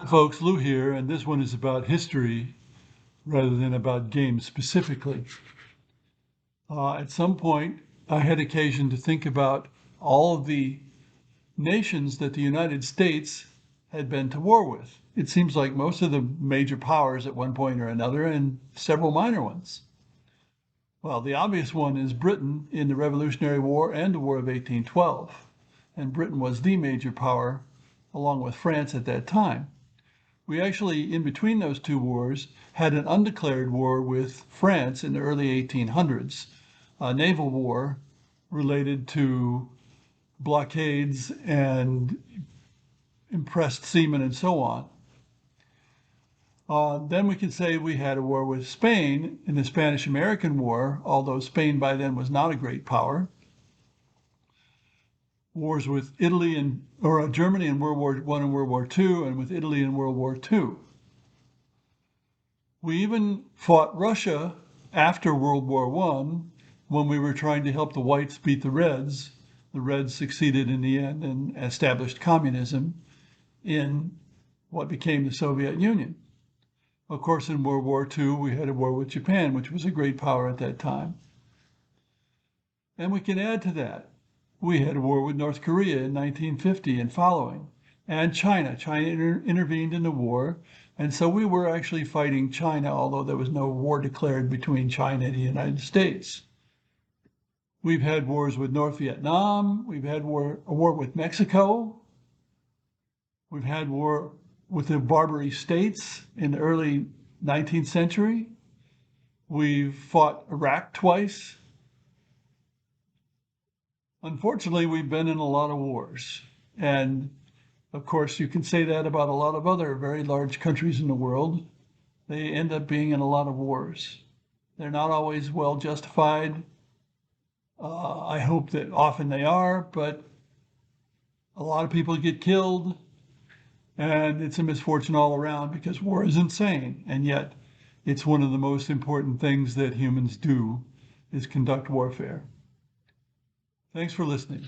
Folks, Lou here, and this one is about history rather than about games specifically. At some point, I had occasion to think about all of the nations that the United States had been to war with. It seems like most of the major powers at one point or another, and several minor ones. Well, the obvious one is Britain in the Revolutionary War and the War of 1812. And Britain was the major power, along with France at that time. We actually, in between those two wars, had an undeclared war with France in the early 1800s, a naval war related to blockades and impressed seamen and so on. Then we can say we had a war with Spain in the Spanish-American War, although Spain by then was not a great power. Wars with Italy or Germany in World War I and World War II, and with Italy in World War II. We even fought Russia after World War I when we were trying to help the whites beat the Reds. The Reds succeeded in the end and established communism in what became the Soviet Union. Of course, in World War II, we had a war with Japan, which was a great power at that time. And we can add to that. We had a war with North Korea in 1950 and following, and China. China intervened in the war, and so we were actually fighting China, although there was no war declared between China and the United States. We've had wars with North Vietnam. We've had a war with Mexico. We've had war with the Barbary States in the early 19th century. We've fought Iraq twice. Unfortunately, we've been in a lot of wars. And of course, you can say that about a lot of other very large countries in the world. They end up being in a lot of wars. They're not always well justified. I hope that often they are, but a lot of people get killed, and it's a misfortune all around because war is insane. And yet, it's one of the most important things that humans do is conduct warfare. Thanks for listening.